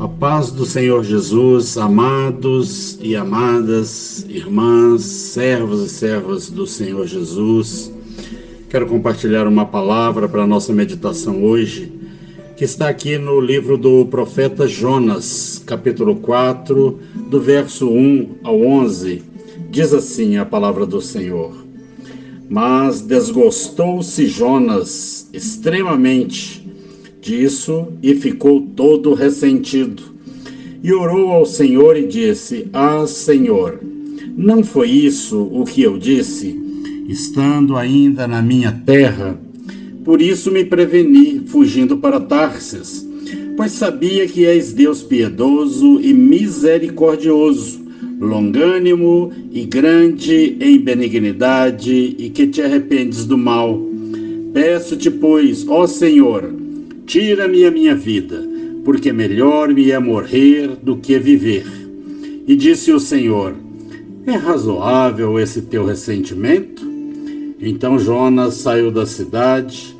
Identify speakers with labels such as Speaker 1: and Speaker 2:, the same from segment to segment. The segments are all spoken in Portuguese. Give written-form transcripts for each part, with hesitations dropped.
Speaker 1: A paz do Senhor Jesus, amados e amadas irmãs, servos e servas do Senhor Jesus. Quero compartilhar uma palavra para a nossa meditação hoje, que está aqui no livro do profeta Jonas, capítulo 4, do verso 1 ao 11. Diz assim a palavra do Senhor: Mas desgostou-se Jonas extremamente disso e ficou todo ressentido. E orou ao Senhor e disse: Senhor, não foi isso o que eu disse, estando ainda na minha terra? Por isso me preveni, fugindo para Tarsis, pois sabia que és Deus piedoso e misericordioso, longânimo e grande em benignidade, e que te arrependes do mal. Peço-te, pois, ó Senhor, tira-me a minha vida, porque melhor me é morrer do que viver. E disse o Senhor: é razoável esse teu ressentimento? Então Jonas saiu da cidade,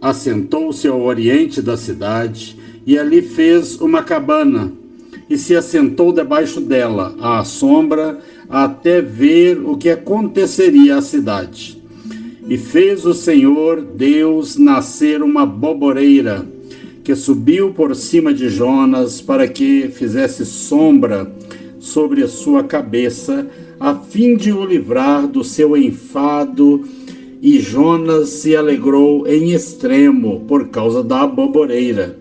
Speaker 1: assentou-se ao oriente da cidade, e ali fez uma cabana, e se assentou debaixo dela, à sombra, até ver o que aconteceria à cidade. E fez o Senhor Deus nascer uma boboreira, que subiu por cima de Jonas, para que fizesse sombra sobre a sua cabeça, a fim de o livrar do seu enfado. E Jonas se alegrou em extremo por causa da boboreira.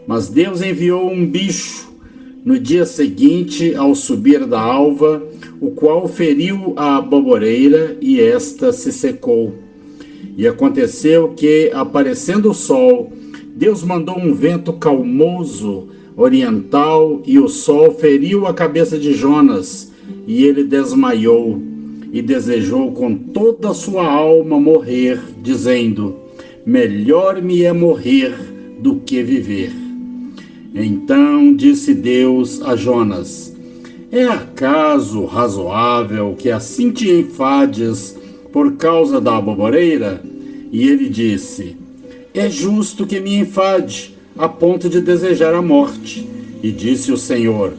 Speaker 1: Mas Deus enviou um bicho no dia seguinte, ao subir da alva, o qual feriu a boboreira, e esta se secou. E aconteceu que, aparecendo o sol, Deus mandou um vento calmoso oriental, e o sol feriu a cabeça de Jonas, e ele desmaiou, e desejou com toda a sua alma morrer, dizendo: melhor me é morrer do que viver. Então disse Deus a Jonas: é acaso razoável que assim te enfades por causa da boboreira? E ele disse: é justo que me enfade, a ponto de desejar a morte. E disse o Senhor: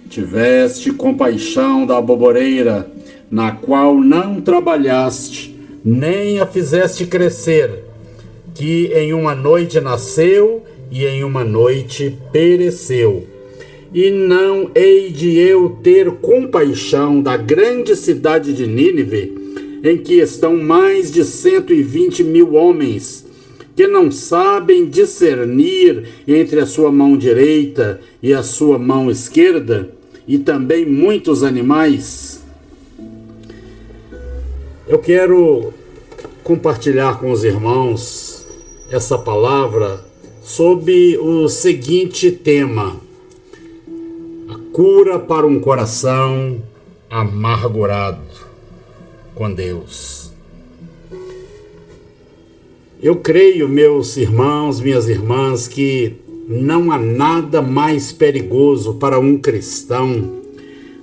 Speaker 1: tiveste compaixão da boboreira, na qual não trabalhaste, nem a fizeste crescer, que em uma noite nasceu e em uma noite pereceu. E não hei de eu ter compaixão da grande cidade de Nínive, em que estão mais de 120 mil homens, que não sabem discernir entre a sua mão direita e a sua mão esquerda, e também muitos animais? Eu quero compartilhar com os irmãos essa palavra sob o seguinte tema: a cura para um coração amargurado com Deus. Eu creio, meus irmãos, minhas irmãs, que não há nada mais perigoso para um cristão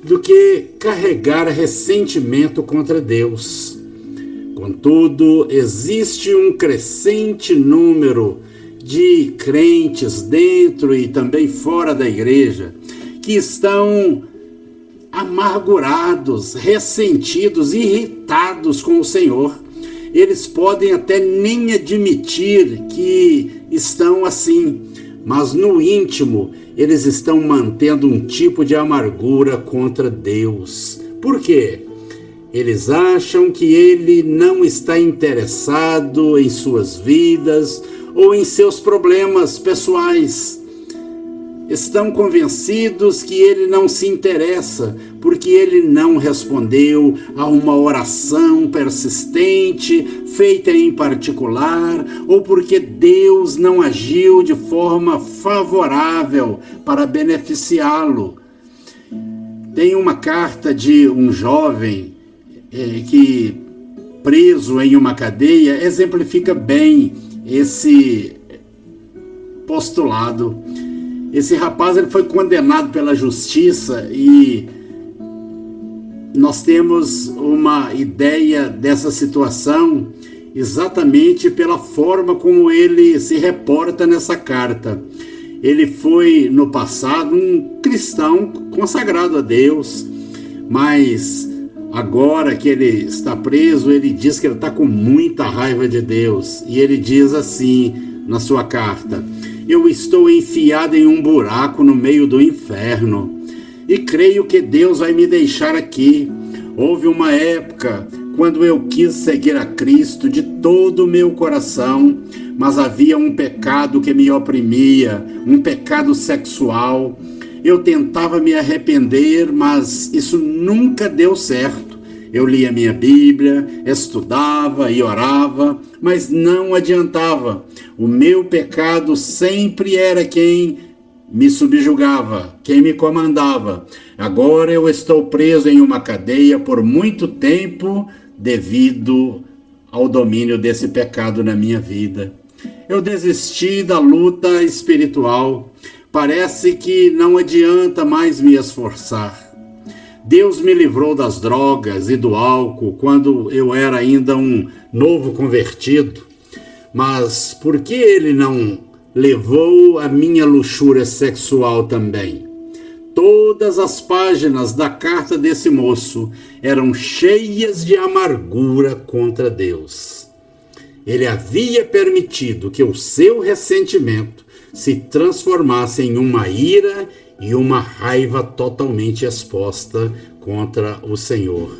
Speaker 1: do que carregar ressentimento contra Deus. Contudo, existe um crescente número de crentes dentro e também fora da igreja que estão amargurados, ressentidos, irritados com o Senhor. Eles podem até nem admitir que estão assim, mas no íntimo eles estão mantendo um tipo de amargura contra Deus. Por quê? Eles acham que Ele não está interessado em suas vidas ou em seus problemas pessoais. Estão convencidos que Ele não se interessa, porque Ele não respondeu a uma oração persistente, feita em particular, ou porque Deus não agiu de forma favorável para beneficiá-lo. Tem uma carta de um jovem que, preso em uma cadeia, exemplifica bem esse postulado. Esse rapaz ele foi condenado pela justiça e nós temos uma ideia dessa situação exatamente pela forma como ele se reporta nessa carta. ele foi no passado um cristão consagrado a Deus, mas agora que ele está preso, ele diz que ele está com muita raiva de Deus. E ele diz assim na sua carta: eu estou enfiado em um buraco no meio do inferno e creio que Deus vai me deixar aqui. Houve uma época quando eu quis seguir a Cristo de todo o meu coração, mas havia um pecado que me oprimia, um pecado sexual. Eu tentava me arrepender, mas isso nunca deu certo. Eu lia minha Bíblia, estudava e orava, mas não adiantava. O meu pecado sempre era quem me subjugava, quem me comandava. Agora eu estou preso em uma cadeia por muito tempo devido ao domínio desse pecado na minha vida. Eu desisti da luta espiritual. Parece que não adianta mais me esforçar. Deus me livrou das drogas e do álcool quando eu era ainda um novo convertido. Mas por que Ele não levou a minha luxúria sexual também? Todas as páginas da carta desse moço eram cheias de amargura contra Deus. Ele havia permitido que o seu ressentimento se transformasse em uma ira e uma raiva totalmente exposta contra o Senhor.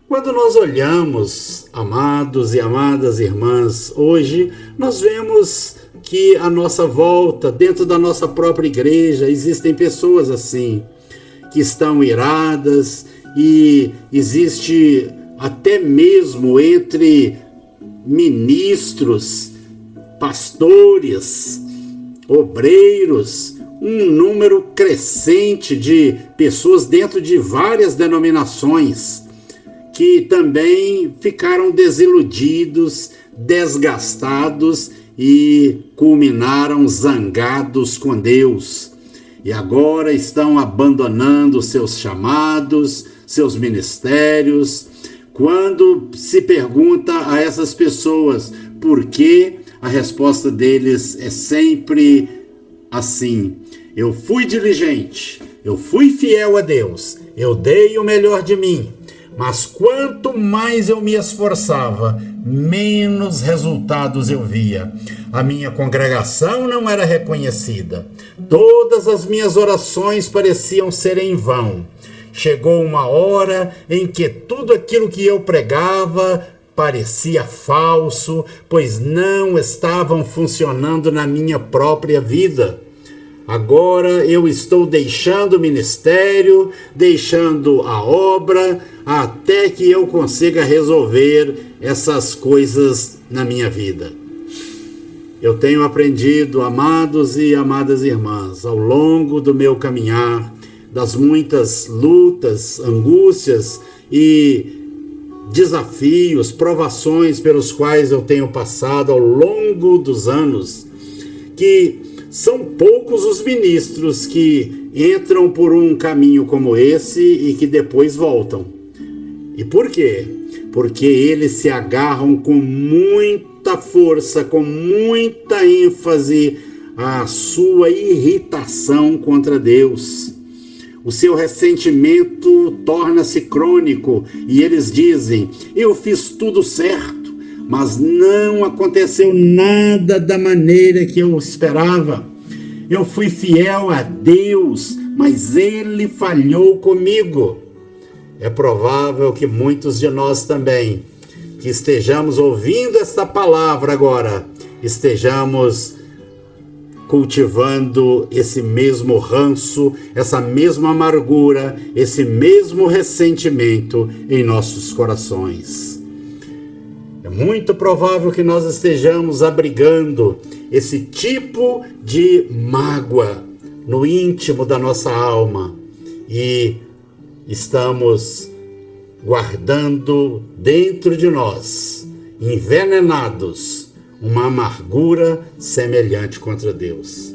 Speaker 1: Quando nós olhamos, amados e amadas irmãs, hoje nós vemos que à nossa volta, dentro da nossa própria igreja, existem pessoas assim, que estão iradas, e existe até mesmo entre ministros, pastores, obreiros, um número crescente de pessoas dentro de várias denominações que também ficaram desiludidos, desgastados e culminaram zangados com Deus. E agora estão abandonando seus chamados, seus ministérios. Quando se pergunta a essas pessoas por quê, a resposta deles é sempre assim: eu fui diligente, eu fui fiel a Deus, eu dei o melhor de mim, mas quanto mais eu me esforçava, menos resultados eu via. A minha congregação não era reconhecida. Todas as minhas orações pareciam ser em vão. Chegou uma hora em que tudo aquilo que eu pregava parecia falso, pois não estavam funcionando na minha própria vida. Agora eu estou deixando o ministério, deixando a obra, até que eu consiga resolver essas coisas na minha vida. Eu tenho aprendido, amados e amadas irmãs, ao longo do meu caminhar, das muitas lutas, angústias e desafios, provações pelos quais eu tenho passado ao longo dos anos, que são poucos os ministros que entram por um caminho como esse e que depois voltam. E por quê? Porque eles se agarram com muita força, com muita ênfase à sua irritação contra Deus. O seu ressentimento torna-se crônico e eles dizem: eu fiz tudo certo, mas não aconteceu nada da maneira que eu esperava. Eu fui fiel a Deus, mas Ele falhou comigo. É provável que muitos de nós também, que estejamos ouvindo esta palavra agora, estejamos cultivando esse mesmo ranço, essa mesma amargura, esse mesmo ressentimento em nossos corações. É muito provável que nós estejamos abrigando esse tipo de mágoa no íntimo da nossa alma e estamos guardando dentro de nós, envenenados, uma amargura semelhante contra Deus.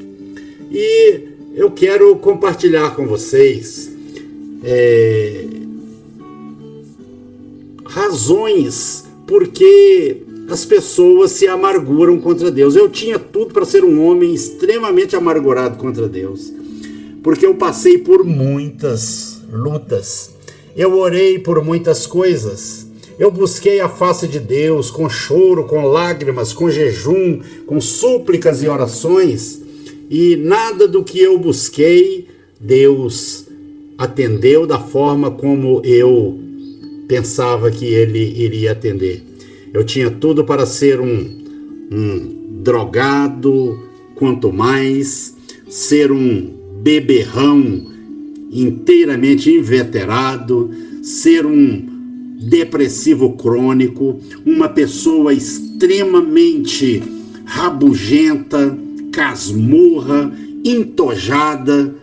Speaker 1: E eu quero compartilhar com vocês razões porque as pessoas se amarguram contra Deus. Eu tinha tudo para ser um homem extremamente amargurado contra Deus, porque eu passei por muitas lutas, eu orei por muitas coisas, eu busquei a face de Deus com choro, com lágrimas, com jejum, com súplicas e orações, e nada do que eu busquei, Deus atendeu da forma como eu pensava que Ele iria atender. Eu tinha tudo para ser um drogado, quanto mais, ser um beberrão inteiramente inveterado, ser um depressivo crônico, uma pessoa extremamente rabugenta, casmurra, entojada.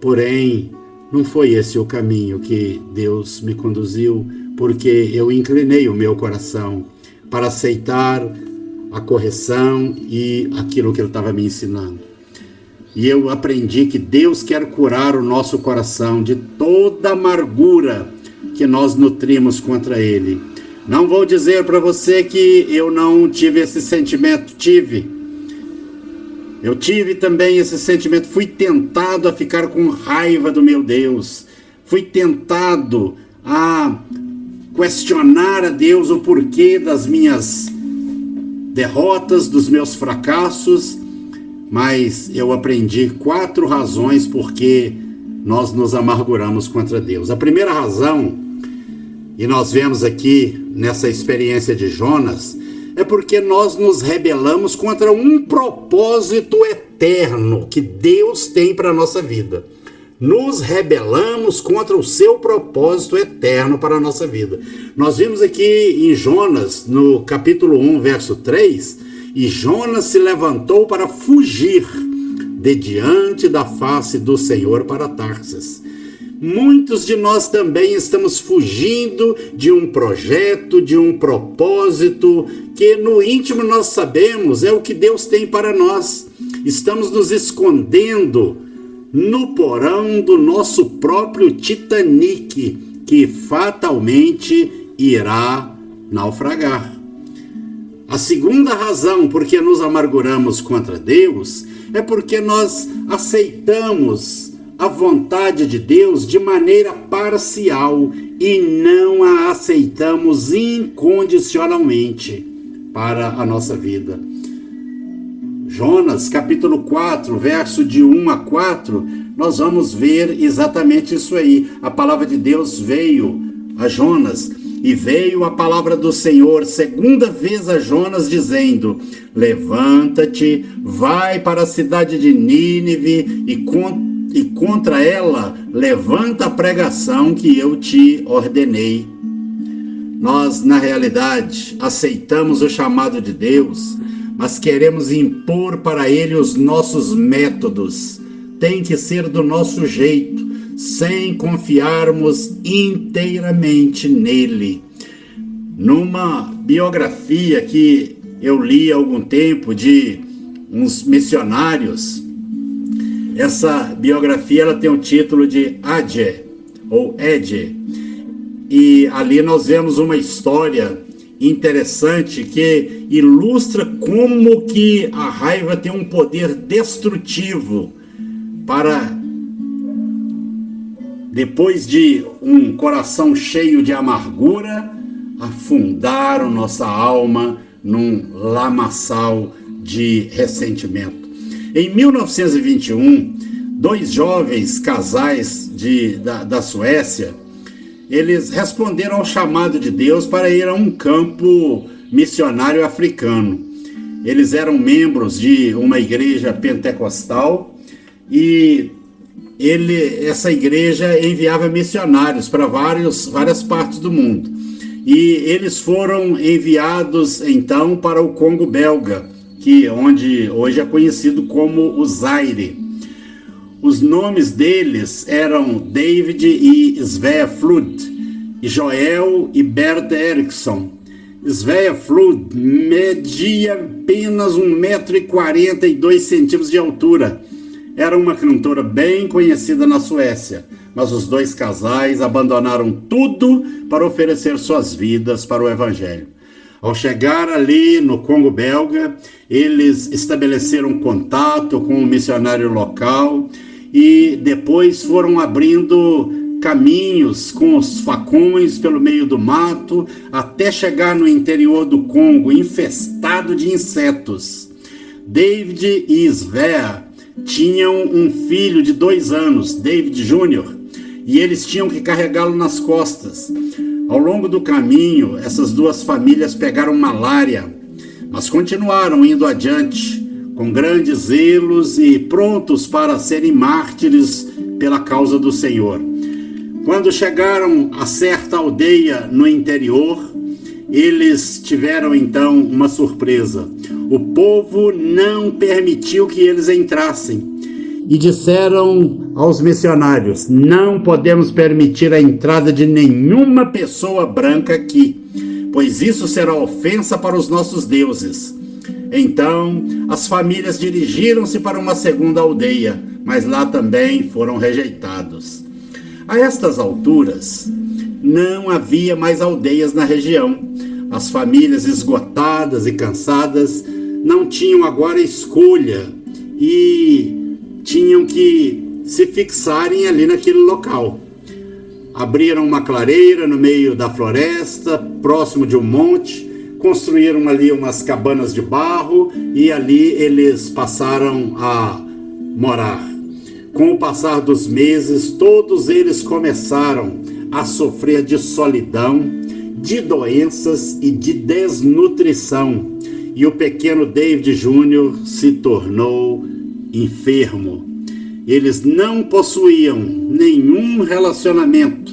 Speaker 1: Porém, não foi esse o caminho que Deus me conduziu, porque eu inclinei o meu coração para aceitar a correção e aquilo que Ele estava me ensinando. E eu aprendi que Deus quer curar o nosso coração de toda amargura que nós nutrimos contra Ele. Não vou dizer para você que eu não tive esse sentimento, eu tive também esse sentimento, fui tentado a ficar com raiva do meu Deus, fui tentado a questionar a Deus o porquê das minhas derrotas, dos meus fracassos, mas eu aprendi 4 razões por que nós nos amarguramos contra Deus. A primeira razão, e nós vemos aqui nessa experiência de Jonas, é porque nós nos rebelamos contra um propósito eterno que Deus tem para a nossa vida. Nos rebelamos contra o seu propósito eterno para a nossa vida. Nós vimos aqui em Jonas, no capítulo 1, verso 3, e Jonas se levantou para fugir de diante da face do Senhor para Tarsis. Muitos de nós também estamos fugindo de um projeto, de um propósito, que no íntimo nós sabemos é o que Deus tem para nós. Estamos nos escondendo no porão do nosso próprio Titanic, que fatalmente irá naufragar. A segunda razão por que nos amarguramos contra Deus é porque nós aceitamos a vontade de Deus de maneira parcial e não a aceitamos incondicionalmente para a nossa vida. Jonas, capítulo 4, verso de 1 a 4, nós vamos ver exatamente isso aí. A palavra de Deus veio a Jonas, e veio a palavra do Senhor segunda vez a Jonas, dizendo: levanta-te, vai para a cidade de Nínive e contra ela levanta a pregação que eu te ordenei. Nós, na realidade, aceitamos o chamado de Deus, mas queremos impor para Ele os nossos métodos. Tem que ser do nosso jeito, sem confiarmos inteiramente nele. Numa biografia que eu li há algum tempo de uns missionários, essa biografia ela tem o título de Adje, ou Edge, e ali nós vemos uma história interessante que ilustra como que a raiva tem um poder destrutivo para, depois de um coração cheio de amargura, afundar a nossa alma num lamaçal de ressentimento. Em 1921, 2 jovens casais da Suécia, eles responderam ao chamado de Deus para ir a um campo missionário africano. Eles eram membros de uma igreja pentecostal e essa igreja enviava missionários para várias partes do mundo. E eles foram enviados então para o Congo belga, onde hoje é conhecido como o Zaire. Os nomes deles eram David e Svea Flood, e Joel e Bertha Eriksson. Svea Flood media apenas 1,42 m de altura. Era uma cantora bem conhecida na Suécia, mas os 2 casais abandonaram tudo para oferecer suas vidas para o Evangelho. Ao chegar ali no Congo belga, eles estabeleceram contato com o missionário local e depois foram abrindo caminhos com os facões pelo meio do mato até chegar no interior do Congo, infestado de insetos. David e Svea tinham um filho de 2 anos, David Jr., e eles tinham que carregá-lo nas costas. Ao longo do caminho, essas 2 famílias pegaram malária, mas continuaram indo adiante, com grandes zelos e prontos para serem mártires pela causa do Senhor. Quando chegaram a certa aldeia no interior, eles tiveram então uma surpresa. O povo não permitiu que eles entrassem. E disseram aos missionários: não podemos permitir a entrada de nenhuma pessoa branca aqui, pois isso será ofensa para os nossos deuses. Então, as famílias dirigiram-se para uma segunda aldeia, mas lá também foram rejeitados. A estas alturas, não havia mais aldeias na região. As famílias esgotadas e cansadas não tinham agora escolha e tinham que se fixarem ali naquele local. Abriram uma clareira no meio da floresta, próximo de um monte, construíram ali umas cabanas de barro e ali eles passaram a morar. Com o passar dos meses, todos eles começaram a sofrer de solidão, de doenças e de desnutrição. E o pequeno David Jr. se tornou enfermo. Eles não possuíam nenhum relacionamento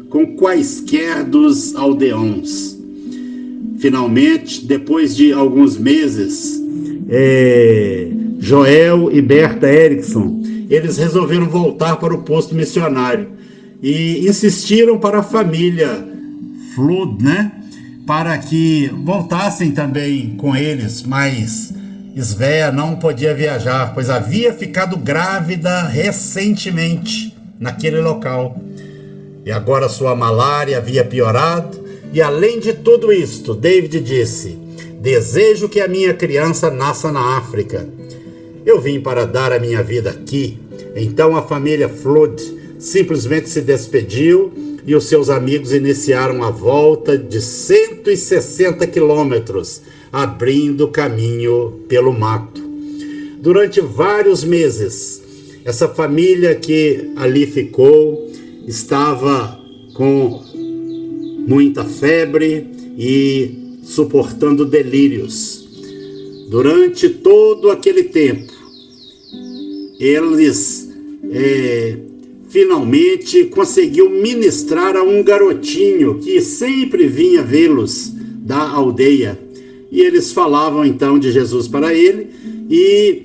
Speaker 1: com quaisquer dos aldeões. Finalmente, depois de alguns meses, Joel e Berta Erickson, eles resolveram voltar para o posto missionário e insistiram para a família Flood, para que voltassem também com eles, mas Svea não podia viajar, pois havia ficado grávida recentemente naquele local. E agora sua malária havia piorado, e além de tudo isto, David disse: desejo que a minha criança nasça na África. Eu vim para dar a minha vida aqui. Então a família Flood simplesmente se despediu e os seus amigos iniciaram a volta de 160 quilômetros, abrindo caminho pelo mato. Durante vários meses, essa família que ali ficou estava com muita febre e suportando delírios. Durante todo aquele tempo, eles finalmente conseguiu ministrar a um garotinho que sempre vinha vê-los da aldeia. E eles falavam então de Jesus para ele, e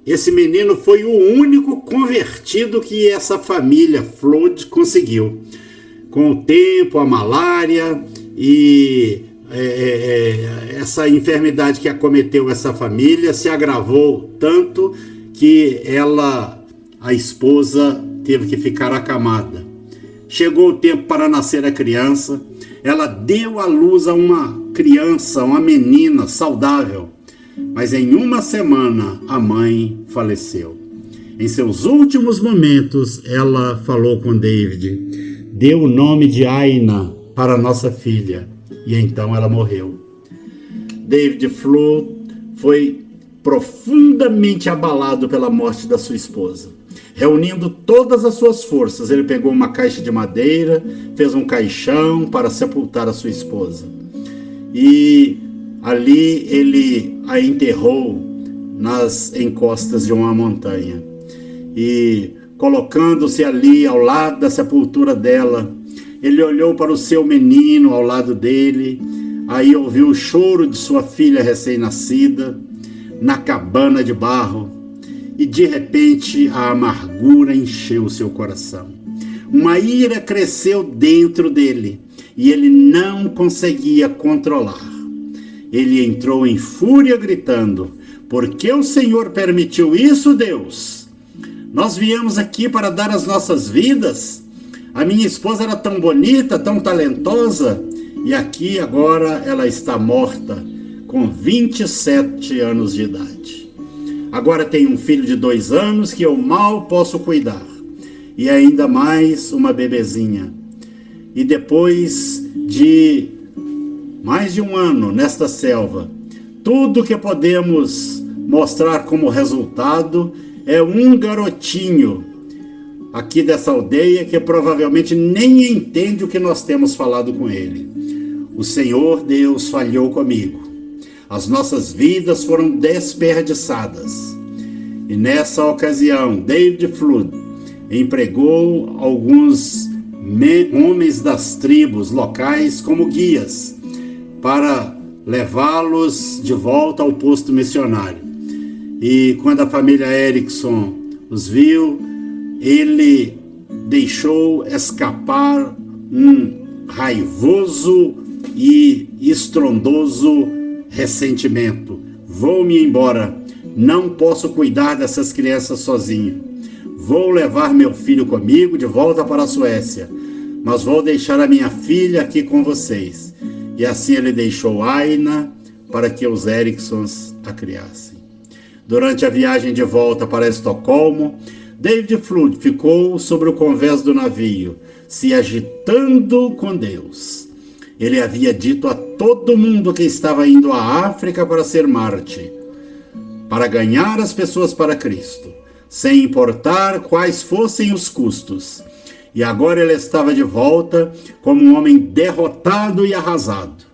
Speaker 1: esse menino foi o único convertido que essa família Flood conseguiu. Com o tempo, a malária e essa enfermidade que acometeu essa família se agravou tanto que a esposa, teve que ficar acamada. Chegou o tempo para nascer a criança. Ela deu à luz a uma criança, uma menina saudável. Mas em uma semana a mãe faleceu. Em seus últimos momentos, ela falou com David: deu o nome de Aina para nossa filha. E então ela morreu. David Flood foi profundamente abalado pela morte da sua esposa. Reunindo todas as suas forças, ele pegou uma caixa de madeira, fez um caixão para sepultar a sua esposa. E ali ele a enterrou nas encostas de uma montanha. E colocando-se ali ao lado da sepultura dela, ele olhou para o seu menino ao lado dele, aí ouviu o choro de sua filha recém-nascida na cabana de barro. E de repente a amargura encheu o seu coração. Uma ira cresceu dentro dele e ele não conseguia controlar. Ele entrou em fúria gritando: por que o Senhor permitiu isso, Deus? Nós viemos aqui para dar as nossas vidas. A minha esposa era tão bonita, tão talentosa, e aqui agora ela está morta com 27 anos de idade. Agora tenho um filho de 2 anos que eu mal posso cuidar, e ainda mais uma bebezinha. E depois de mais de um ano nesta selva, tudo que podemos mostrar como resultado é um garotinho aqui dessa aldeia que provavelmente nem entende o que nós temos falado com ele. O Senhor Deus falhou comigo. As nossas vidas foram desperdiçadas. E nessa ocasião, David Flood empregou alguns homens das tribos locais como guias para levá-los de volta ao posto missionário. E quando a família Erickson os viu, ele deixou escapar um raivoso e estrondoso ressentimento. Vou-me embora, não posso cuidar dessas crianças sozinho. Vou levar meu filho comigo de volta para a Suécia, mas vou deixar a minha filha aqui com vocês. E assim ele deixou Aina para que os Ericksons a criassem. Durante a viagem de volta para Estocolmo, David Flood ficou sobre o convés do navio, se agitando com Deus. Ele havia dito a todo mundo que estava indo à África para ser mártir, para ganhar as pessoas para Cristo, sem importar quais fossem os custos. E agora ele estava de volta como um homem derrotado e arrasado.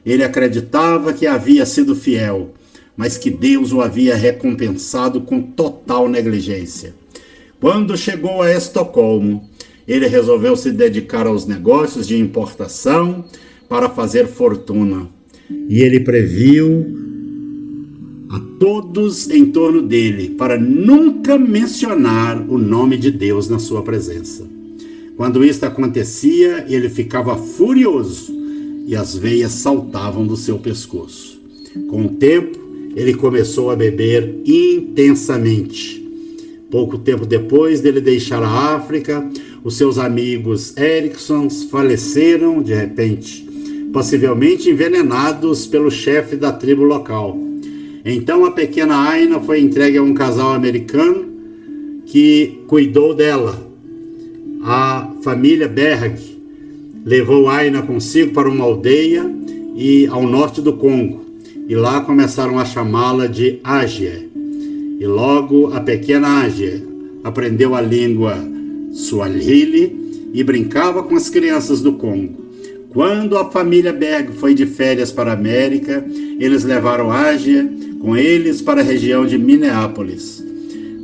Speaker 1: Ele acreditava que havia sido fiel, mas que Deus o havia recompensado com total negligência. Quando chegou a Estocolmo, ele resolveu se dedicar aos negócios de importação para fazer fortuna. E ele previu a todos em torno dele para nunca mencionar o nome de Deus na sua presença. Quando isto acontecia, ele ficava furioso e as veias saltavam do seu pescoço. Com o tempo, ele começou a beber intensamente. Pouco tempo depois dele deixar a África, os seus amigos Ericksons faleceram de repente, possivelmente envenenados pelo chefe da tribo local. Então a pequena Aina foi entregue a um casal americano que cuidou dela. A família Berg levou Aina consigo para uma aldeia ao norte do Congo, e lá começaram a chamá-la de Ágia. E logo a pequena Ágia aprendeu a língua Swahili e brincava com as crianças do Congo. Quando a família Berg foi de férias para a América, eles levaram Ágia com eles para a região de Minneapolis.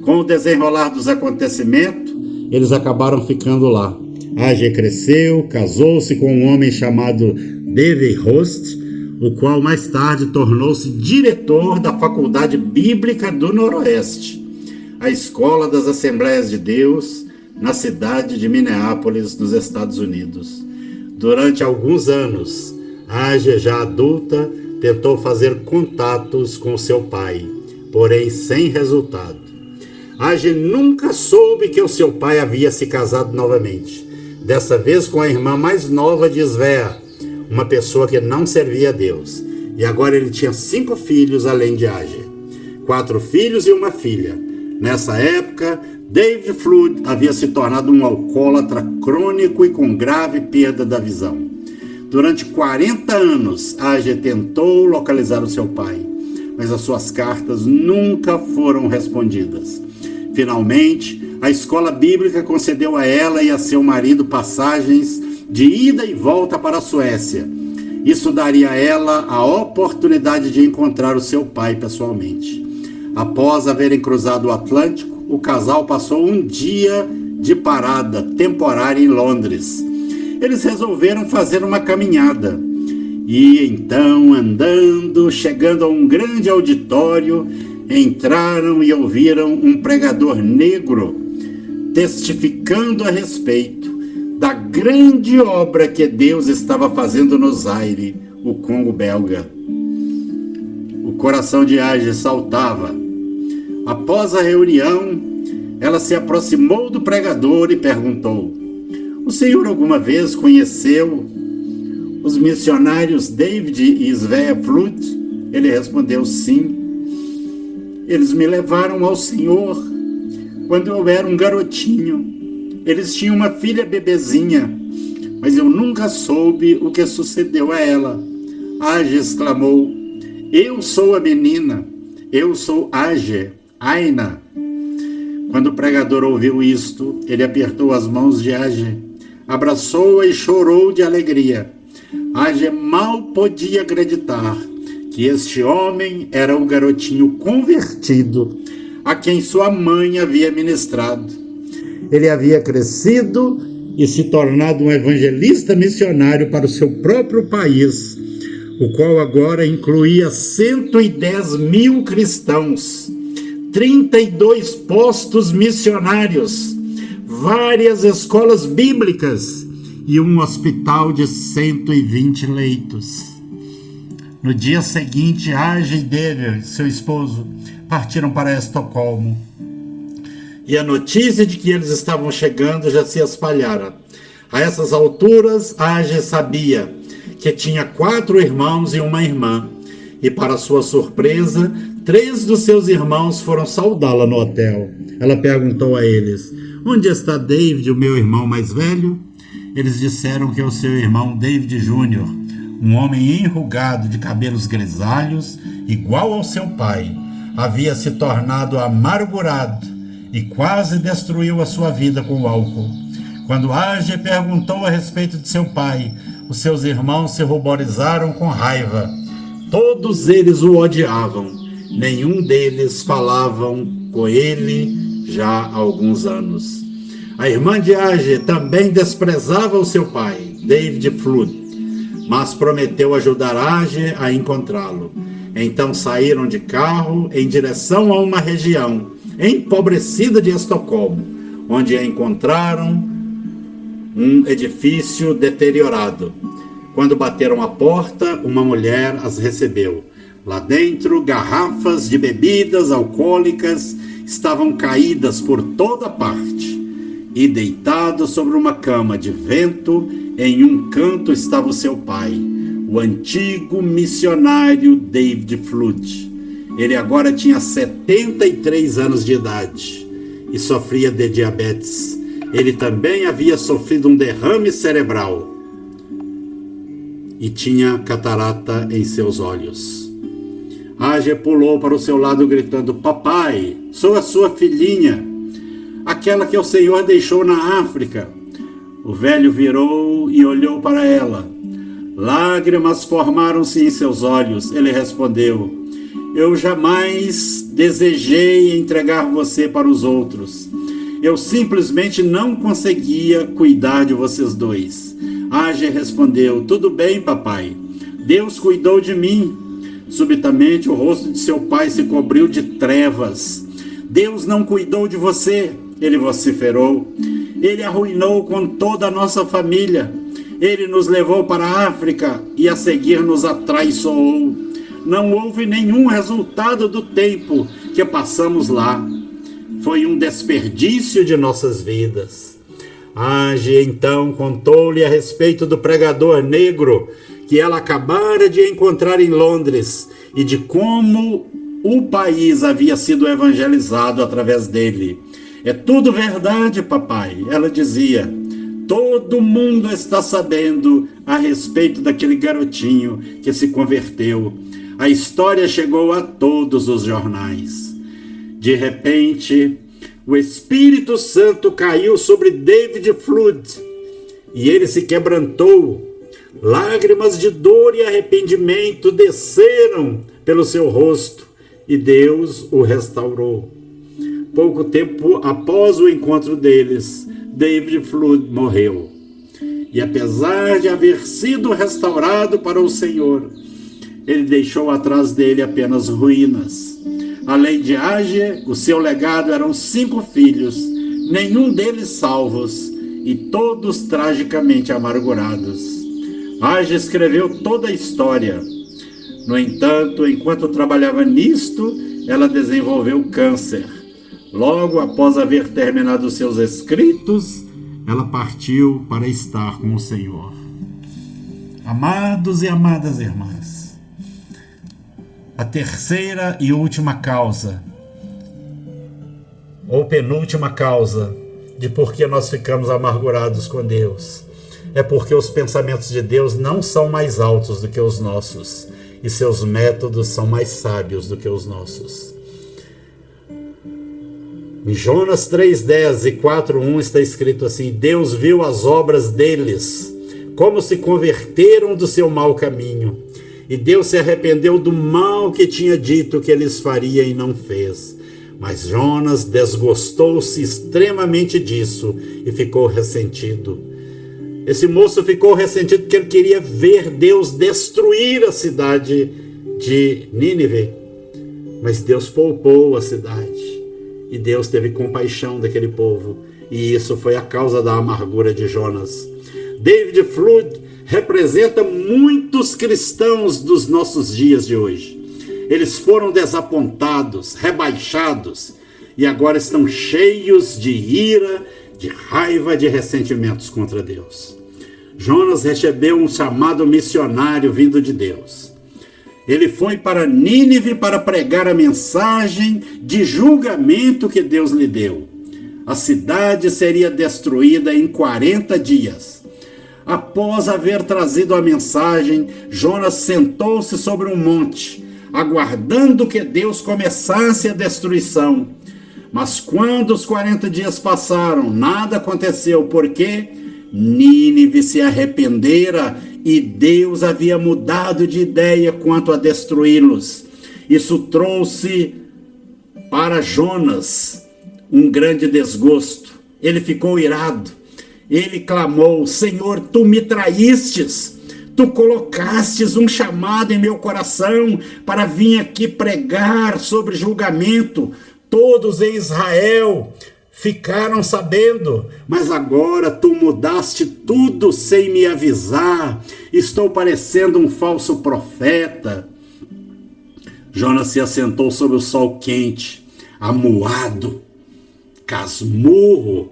Speaker 1: Com o desenrolar dos acontecimentos, eles acabaram ficando lá. Ágia cresceu, casou-se com um homem chamado David Host, o qual mais tarde tornou-se diretor da Faculdade Bíblica do Noroeste, a Escola das Assembleias de Deus, na cidade de Minneapolis, nos Estados Unidos. Durante alguns anos, Ágia, já adulta, tentou fazer contatos com seu pai, porém sem resultado. Ágia nunca soube que o seu pai havia se casado novamente, dessa vez com a irmã mais nova de Svea, uma pessoa que não servia a Deus. E agora ele tinha 5 filhos além de Ágia, 4 filhos e uma filha. Nessa época, David Flood havia se tornado um alcoólatra crônico e com grave perda da visão. Durante 40 anos, Ágia tentou localizar o seu pai, mas as suas cartas nunca foram respondidas. Finalmente, a escola bíblica concedeu a ela e a seu marido passagens de ida e volta para a Suécia. Isso daria a ela a oportunidade de encontrar o seu pai pessoalmente. Após haverem cruzado o Atlântico, o casal passou um dia de parada temporária em Londres. Eles resolveram fazer uma caminhada. E então, andando, chegando a um grande auditório, entraram e ouviram um pregador negro testificando a respeito da grande obra que Deus estava fazendo no Zaire, o Congo belga. O coração de Ágia saltava. Após a reunião, ela se aproximou do pregador e perguntou: "O senhor alguma vez conheceu os missionários David e Svea Flood? Ele respondeu: sim. Eles me levaram ao Senhor quando eu era um garotinho. Eles tinham uma filha bebezinha, mas eu nunca soube o que sucedeu a ela. Age exclamou: eu sou a menina, eu sou Age, Aina. Quando o pregador ouviu isto, ele apertou as mãos de Age, abraçou-a e chorou de alegria. Age mal podia acreditar que este homem era o garotinho convertido a quem sua mãe havia ministrado. Ele havia crescido e se tornado um evangelista missionário para o seu próprio país, o qual agora incluía 110 mil cristãos, 32 postos missionários, várias escolas bíblicas e um hospital de 120 leitos. No dia seguinte, Age e Dever, seu esposo, partiram para Estocolmo. E a notícia de que eles estavam chegando já se espalhara. A essas alturas, Age sabia que tinha 4 irmãos e uma irmã. E, para sua surpresa, 3 dos seus irmãos foram saudá-la no hotel. Ela perguntou a eles: onde está David, o meu irmão mais velho? Eles disseram que é o seu irmão David Jr., um homem enrugado de cabelos grisalhos, igual ao seu pai, havia se tornado amargurado e quase destruiu a sua vida com o álcool. Quando Age perguntou a respeito de seu pai, os seus irmãos se ruborizaram com raiva. Todos eles o odiavam. Nenhum deles falavam com ele já há alguns anos. A irmã de Age também desprezava o seu pai, David Flood, mas prometeu ajudar Age a encontrá-lo. Então saíram de carro em direção a uma região empobrecida de Estocolmo, onde encontraram um edifício deteriorado. Quando bateram à porta, uma mulher as recebeu. Lá dentro, garrafas de bebidas alcoólicas estavam caídas por toda parte. E deitado sobre uma cama de vento, em um canto estava o seu pai, o antigo missionário David Flood. Ele agora tinha 73 anos de idade e sofria de diabetes. Ele também havia sofrido um derrame cerebral e tinha catarata em seus olhos. Age pulou para o seu lado gritando: papai, sou a sua filhinha, aquela que o Senhor deixou na África. O velho virou e olhou para ela. Lágrimas formaram-se em seus olhos. Ele respondeu: eu jamais desejei entregar você para os outros. Eu simplesmente não conseguia cuidar de vocês dois. Age respondeu: tudo bem, papai. Deus cuidou de mim. Subitamente o rosto de seu pai se cobriu de trevas. Deus não cuidou de você, ele vociferou. Ele arruinou com toda a nossa família. Ele nos levou para a África e a seguir nos atraiçoou. Não houve nenhum resultado do tempo que passamos lá. Foi um desperdício de nossas vidas. Age então contou-lhe a respeito do pregador negro que ela acabara de encontrar em Londres e de como o país havia sido evangelizado através dele. É tudo verdade, papai, ela dizia. Todo mundo está sabendo a respeito daquele garotinho que se converteu. A história chegou a todos os jornais. De repente, o Espírito Santo caiu sobre David Flood e ele se quebrantou. Lágrimas de dor e arrependimento desceram pelo seu rosto e Deus o restaurou. Pouco tempo após o encontro deles, David Flood morreu. E apesar de haver sido restaurado para o Senhor, ele deixou atrás dele apenas ruínas. Além de Age, o seu legado eram 5 filhos, nenhum deles salvos, e todos tragicamente amargurados. Age escreveu toda a história. No entanto, enquanto trabalhava nisto, ela desenvolveu câncer. Logo após haver terminado seus escritos, ela partiu para estar com o Senhor. Amados e amadas irmãs, a terceira e última causa, ou penúltima causa, de por que nós ficamos amargurados com Deus, é porque os pensamentos de Deus não são mais altos do que os nossos, e seus métodos são mais sábios do que os nossos. Em Jonas 3:10 e 4:1 está escrito assim: Deus viu as obras deles, como se converteram do seu mau caminho, e Deus se arrependeu do mal que tinha dito que eles faria e não fez. Mas Jonas desgostou-se extremamente disso e ficou ressentido. Esse moço ficou ressentido porque ele queria ver Deus destruir a cidade de Nínive. Mas Deus poupou a cidade. E Deus teve compaixão daquele povo. E isso foi a causa da amargura de Jonas. David Flood representa muitos cristãos dos nossos dias de hoje. Eles foram desapontados, rebaixados, e agora estão cheios de ira, de raiva, de ressentimentos contra Deus. Jonas recebeu um chamado missionário vindo de Deus. Ele foi para Nínive para pregar a mensagem de julgamento que Deus lhe deu. A cidade seria destruída em 40 dias. Após haver trazido a mensagem, Jonas sentou-se sobre um monte, aguardando que Deus começasse a destruição. Mas quando os 40 dias passaram, nada aconteceu, porque Nínive se arrependera e Deus havia mudado de ideia quanto a destruí-los. Isso trouxe para Jonas um grande desgosto. Ele ficou irado. Ele clamou: Senhor, tu me traístes. Tu colocastes um chamado em meu coração para vir aqui pregar sobre julgamento. Todos em Israel ficaram sabendo, mas agora tu mudaste tudo sem me avisar. Estou parecendo um falso profeta. Jonas se assentou sob o sol quente, amuado, casmurro,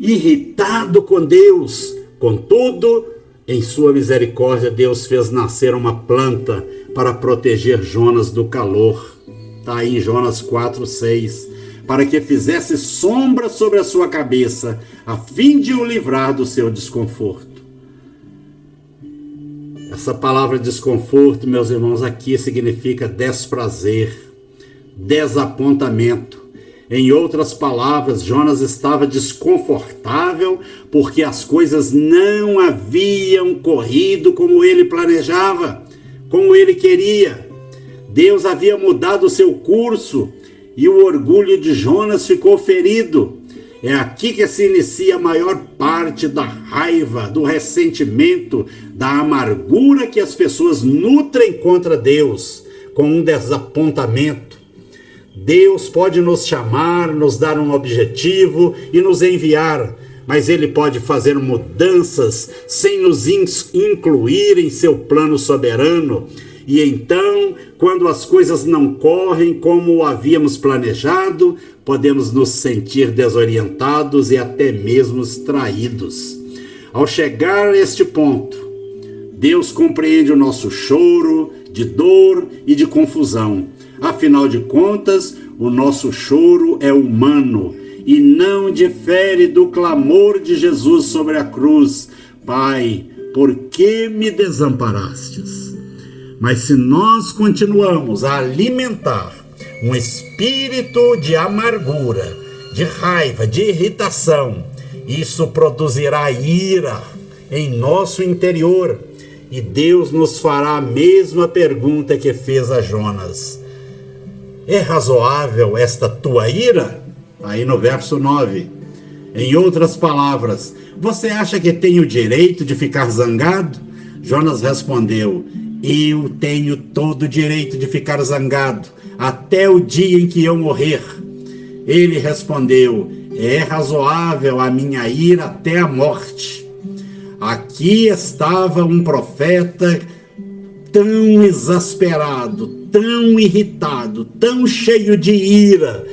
Speaker 1: irritado com Deus. Contudo, em sua misericórdia, Deus fez nascer uma planta para proteger Jonas do calor. Está aí em Jonas 4:6. Para que fizesse sombra sobre a sua cabeça, a fim de o livrar do seu desconforto. Essa palavra desconforto, meus irmãos, aqui significa desprazer, desapontamento. Em outras palavras, Jonas estava desconfortável porque as coisas não haviam corrido como ele planejava, como ele queria. Deus havia mudado o seu curso e o orgulho de Jonas ficou ferido. É aqui que se inicia a maior parte da raiva, do ressentimento, da amargura que as pessoas nutrem contra Deus, com um desapontamento. Deus pode nos chamar, nos dar um objetivo e nos enviar, mas Ele pode fazer mudanças sem nos incluir em seu plano soberano. E então, quando as coisas não correm como havíamos planejado, podemos nos sentir desorientados e até mesmo traídos. Ao chegar a este ponto, Deus compreende o nosso choro de dor e de confusão. Afinal de contas, o nosso choro é humano e não difere do clamor de Jesus sobre a cruz: Pai, por que me desamparastes? Mas se nós continuamos a alimentar um espírito de amargura, de raiva, de irritação, isso produzirá ira em nosso interior, e Deus nos fará a mesma pergunta que fez a Jonas: é razoável esta tua ira? Aí no verso 9. Em outras palavras, você acha que tem o direito de ficar zangado? Jonas respondeu: eu tenho todo o direito de ficar zangado, até o dia em que eu morrer. Ele respondeu: é razoável a minha ira até a morte. Aqui estava um profeta tão exasperado, tão irritado, tão cheio de ira,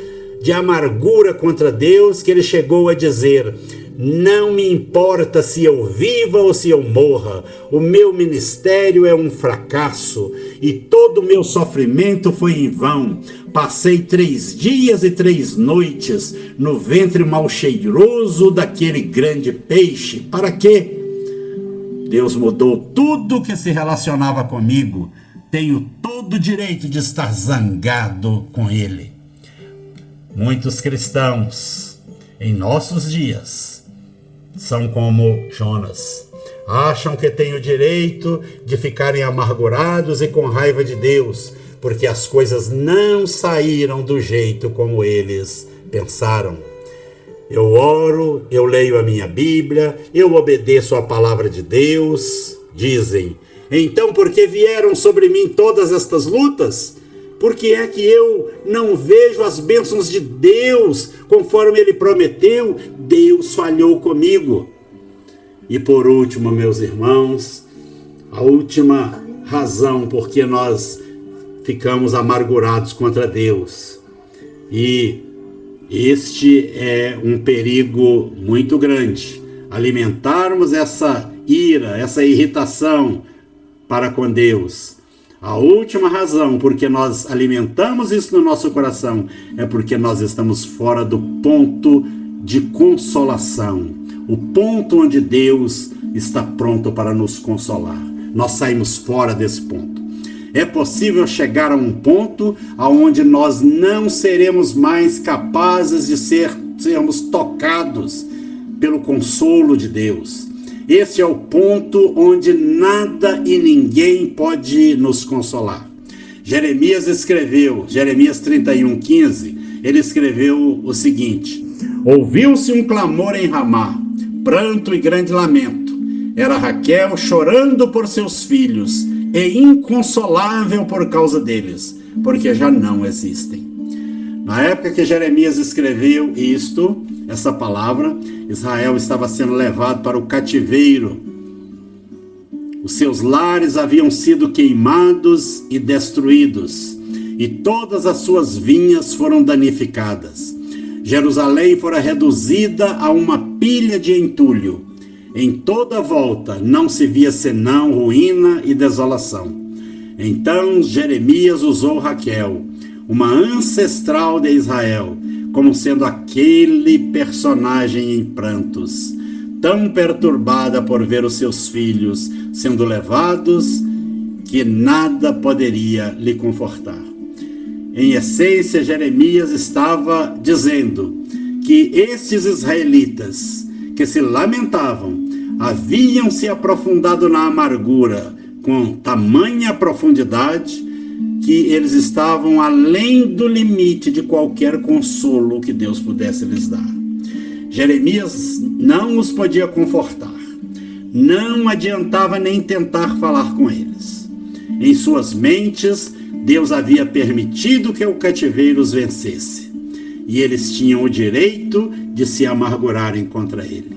Speaker 1: de amargura contra Deus, que ele chegou a dizer: Não me importa se eu viva ou se eu morra, o meu ministério é um fracasso e todo o meu sofrimento foi em vão. Passei 3 dias e 3 noites no ventre mal cheiroso daquele grande peixe. Para quê? Deus mudou tudo que se relacionava comigo. Tenho todo o direito de estar zangado com ele. Muitos cristãos, em nossos dias, são como Jonas. Acham que têm o direito de ficarem amargurados e com raiva de Deus, porque as coisas não saíram do jeito como eles pensaram. Eu oro, eu leio a minha Bíblia, eu obedeço a palavra de Deus, dizem. Então, por que vieram sobre mim todas estas lutas? Por que é que eu não vejo as bênçãos de Deus conforme Ele prometeu? Deus falhou comigo. E por último, meus irmãos, a última razão por que nós ficamos amargurados contra Deus. E este é um perigo muito grande. Alimentarmos essa ira, essa irritação para com Deus. A última razão porque nós alimentamos isso no nosso coração é porque nós estamos fora do ponto de consolação. O ponto onde Deus está pronto para nos consolar. Nós saímos fora desse ponto. É possível chegar a um ponto onde nós não seremos mais capazes de sermos tocados pelo consolo de Deus. Esse é o ponto onde nada e ninguém pode nos consolar. Jeremias escreveu, Jeremias 31:15, ele escreveu o seguinte: ouviu-se um clamor em Ramá, pranto e grande lamento. Era Raquel chorando por seus filhos e inconsolável por causa deles, porque já não existem. Na época que Jeremias escreveu essa palavra, Israel estava sendo levado para o cativeiro. Os seus lares haviam sido queimados e destruídos, e todas as suas vinhas foram danificadas. Jerusalém fora reduzida a uma pilha de entulho. Em toda a volta não se via senão ruína e desolação. Então Jeremias usou Raquel, uma ancestral de Israel, como sendo aquele personagem em prantos, tão perturbada por ver os seus filhos sendo levados, que nada poderia lhe confortar. Em essência, Jeremias estava dizendo que estes israelitas que se lamentavam haviam se aprofundado na amargura com tamanha profundidade que eles estavam além do limite de qualquer consolo que Deus pudesse lhes dar. Jeremias não os podia confortar, não adiantava nem tentar falar com eles. Em suas mentes, Deus havia permitido que o cativeiro os vencesse, e eles tinham o direito de se amargurarem contra ele.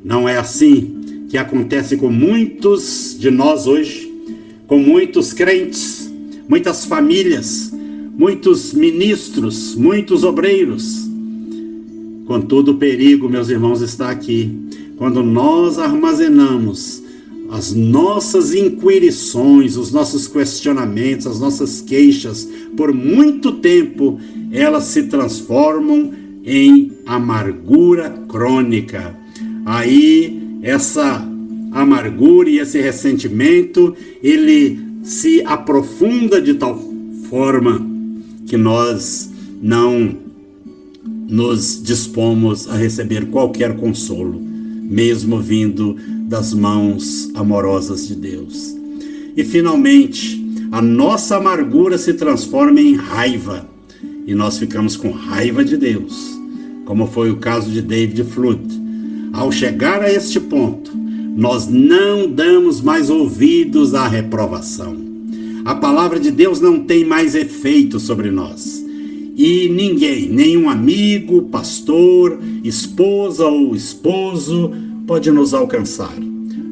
Speaker 1: Não é assim que acontece com muitos de nós hoje, com muitos crentes, muitas famílias, muitos ministros, muitos obreiros. Contudo, o perigo, meus irmãos, está aqui. Quando nós armazenamos as nossas inquirições, os nossos questionamentos, as nossas queixas, por muito tempo, elas se transformam em amargura crônica. Aí, essa amargura e esse ressentimento, ele se aprofunda de tal forma que nós não nos dispomos a receber qualquer consolo, mesmo vindo das mãos amorosas de Deus. E finalmente, a nossa amargura se transforma em raiva, e nós ficamos com raiva de Deus, como foi o caso de David Flood. Ao chegar a este ponto, nós não damos mais ouvidos à reprovação. A palavra de Deus não tem mais efeito sobre nós. E ninguém, nenhum amigo, pastor, esposa ou esposo pode nos alcançar.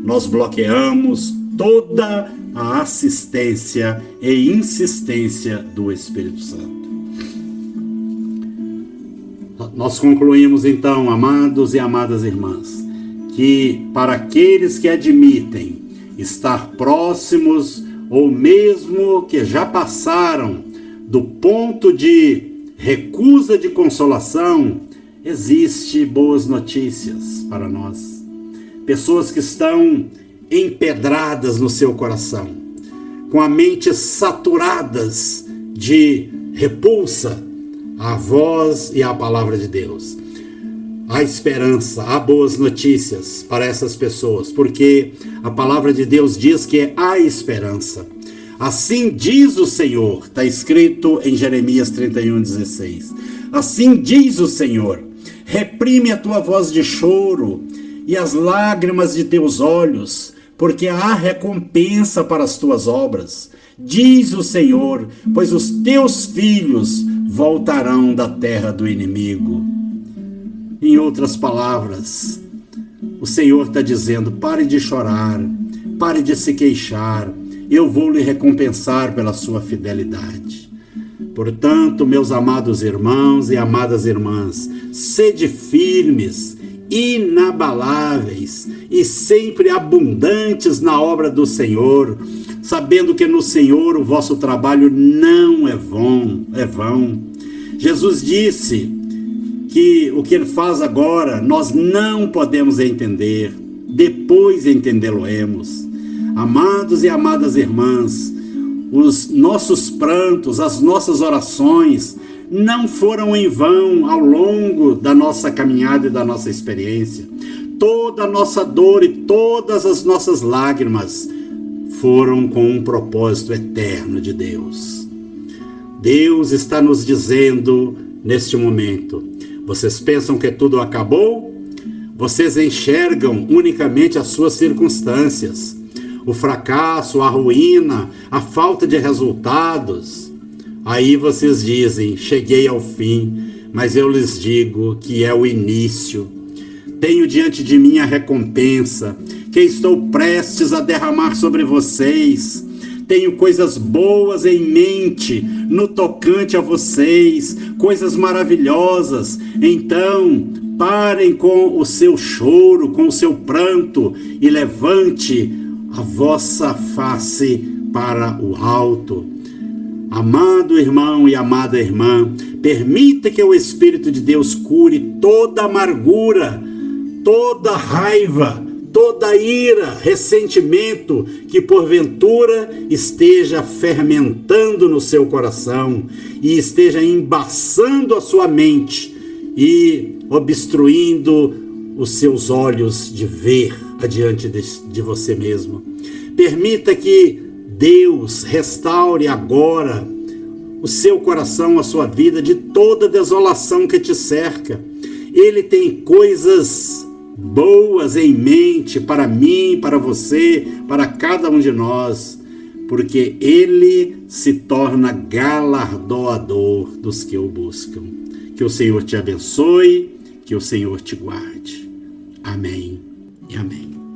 Speaker 1: Nós bloqueamos toda a assistência e insistência do Espírito Santo. Nós concluímos então, amados e amadas irmãs, que para aqueles que admitem estar próximos ou mesmo que já passaram do ponto de recusa de consolação, existe boas notícias para nós. Pessoas que estão empedradas no seu coração, com a mente saturadas de repulsa à voz e à palavra de Deus. Há esperança, há boas notícias para essas pessoas, porque a palavra de Deus diz que há esperança. Assim diz o Senhor, está escrito em Jeremias 31:16. Assim diz o Senhor: reprime a tua voz de choro e as lágrimas de teus olhos, porque há recompensa para as tuas obras. Diz o Senhor, pois os teus filhos voltarão da terra do inimigo. Em outras palavras, o Senhor está dizendo: pare de chorar, pare de se queixar, eu vou lhe recompensar pela sua fidelidade. Portanto, meus amados irmãos e amadas irmãs, sede firmes, inabaláveis e sempre abundantes na obra do Senhor, sabendo que no Senhor o vosso trabalho não é vão. Jesus disse que o que ele faz agora nós não podemos entender, depois entendê-lo-emos. Amados e amadas irmãs, os nossos prantos, as nossas orações não foram em vão ao longo da nossa caminhada e da nossa experiência. Toda a nossa dor e todas as nossas lágrimas foram com um propósito eterno de Deus. Deus está nos dizendo neste momento: vocês pensam que tudo acabou? Vocês enxergam unicamente as suas circunstâncias, o fracasso, a ruína, a falta de resultados. Aí vocês dizem: cheguei ao fim, mas eu lhes digo que é o início. Tenho diante de mim a recompensa, que estou prestes a derramar sobre vocês. Tenho coisas boas em mente no tocante a vocês, coisas maravilhosas. Então, parem com o seu choro, com o seu pranto e levante a vossa face para o alto. Amado irmão e amada irmã, permita que o Espírito de Deus cure toda amargura, toda raiva, toda ira, ressentimento que porventura esteja fermentando no seu coração e esteja embaçando a sua mente e obstruindo os seus olhos de ver adiante de você mesmo. Permita que Deus restaure agora o seu coração, a sua vida, de toda desolação que te cerca. Ele tem coisas boas em mente para mim, para você, para cada um de nós, porque Ele se torna galardoador dos que o buscam. Que o Senhor te abençoe, que o Senhor te guarde. Amém e amém.